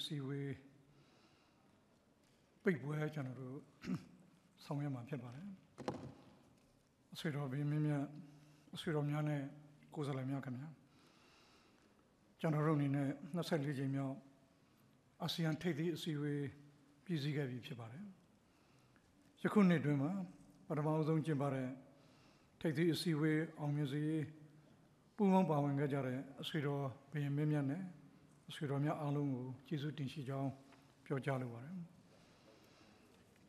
စီဝေးပိတ်ပွဲကျွန်တော်တို့ဆောင်ရွက်မှာဖြစ်ပါတယ်အဆွေတော်ဘင်းမင်းများအဆွေတော်များနဲ့ကိုယ်စားလှယ်များခင်ဗျာကျွန်တော်တို့အနေနဲ့24ကြိမ်မြောက်အာဆီယံထိပ်သီးအစည်းအဝေးပြည်စည်းခဲ့ပြီဖြစ်ပါတယ်ယခုနှစ်တွင်မှာပထမဆုံးကျင်းပတဲ့ထိပ်သီးအစည်းအဝေးအောင်မြင်စေပူးပေါင်းပါဝင်ခဲ့ကြတဲ့အဆွေတော်ဘင်းမင်းများနဲ့အဆွေတော်များအားလုံးကိုကျေးဇူးတင်ရှိကြောင်းပြောကြားလိုပါတယ်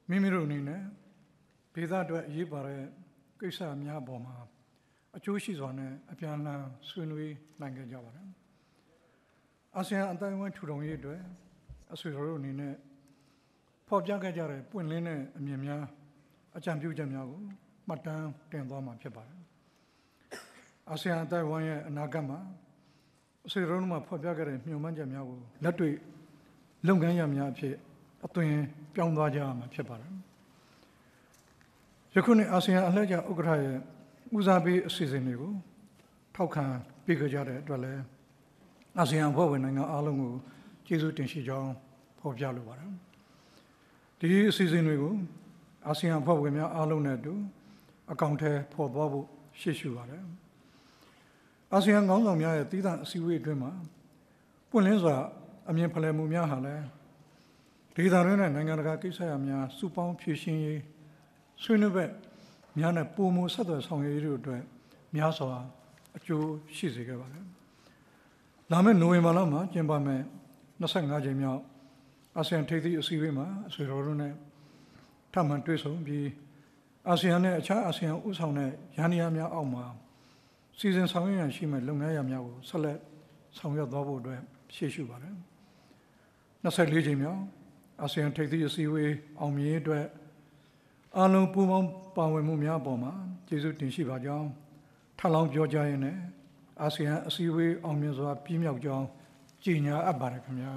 မိမိတို့အနေနဲ့ဒေသအတွက်အရေးပါတဲ့ကိစ္စများပေါ်မှာအကျိုးရှိစွာနဲ့အပြန်အလှန်ဆွေးနွေးနိုင်ကြပါတယ်အာဆီယံအတိုင်းအဝန်ထူထောင်ရေးအတွက်အဆွေတော်တို့အနေနဲ့ဖော်ပြခဲ့ကြတဲ့ပွင့်လင်းတဲ့အမြင်များအကြံပြုချက်များကိုမှတ်တမ်းတင်သွားမှာဖြစ်ပါတယ်အာဆီယံအတိုင်းအဝန်ရဲ့အနာဂတ်မှာအဆွေတော်တို့မှာဖော်ပြခဲ့တဲ့မျှော်မှန်းချက်များကိုလက်တွေ့လုပ်ငန်းရများအဖြစ်အသွင်ပြောင်းသွားကြရမှာဖြစ်ပါတယ်ယခုနှစ်အာဆီယံအလှည့်ကျဥက္ကဋ္ဌရဲ့ဦးစားပေးအစီအစဉ်တွေကိုထောက်ခံပေးကြတဲ့အတွက်လည်းအာဆီယံအဖွဲ့ဝင်နိုင်ငံအားလုံးကိုကျေးဇူးတင်ရှိကြောင်းဖော်ပြလိုပါတယ်ဒီအစီအစဉ်တွေကိုအာဆီယံအဖွဲ့ဝင်များအားလုံးနဲ့အတူအကောင့်ထဲဖော်သွားဖို့ရှေ့ရှုပါတယ်အာဆီယံခေါင်းဆောင်များရဲ့သီးသန့်အစည်းအဝေးအတွင်းမှာပွင့်လင်းစွာအမြင်ဖလှယ်မှုများဟာလည်းဒေသတွင်းနဲ့နိုင်ငံတကာကိစ္စရပ်များစုပေါင်းဖြေရှင်းရေးဆွေးနွေးဘက်များနဲ့ပုံမှုဆက်သွယ်ဆောင်ရွက်ရေးတို့အတွက်များစွာအကျိုးရှိစေခဲ့ပါတယ်။လာမယ့်နိုဝင်ဘာလမှာကျင်းပမယ့်25ကြိမ်မြောက်အာဆီယံထိပ်သီးအစည်းအဝေးမှာအဆွေတော်တို့နဲ့ထပ်မံတွေ့ဆုံပြီးအာဆီယံနဲ့အခြားအာဆီယံဥဆောင်တဲ့ရန်ရာများအောက်မှာစီစဉ်ဆောင်ရွက်ရရှိမဲ့လုပ်ငန်းရာများကိုဆက်လက်ဆောင်ရွက်သွားဖို့အတွက်ရှေ့ရှုပါတယ်။24ကြိမ်မြောက်အာဆီယံထိပ်သီးအစည်းအဝေးအောင်မြင်ရေးအတွက်အားလုံးပူးပေါင်းပါဝင်မှုများအပေါ်မှာကျေးဇူးတင်ရှိပါကြောင်းထပ်လောင်းပြောကြားရင်းနဲ့အာဆီယံအစည်းအဝေးအောင်မြင်စွာပြည့်မြောက်ကြောင်းကြေညာအပ်ပါတယ်ခင်ဗျာ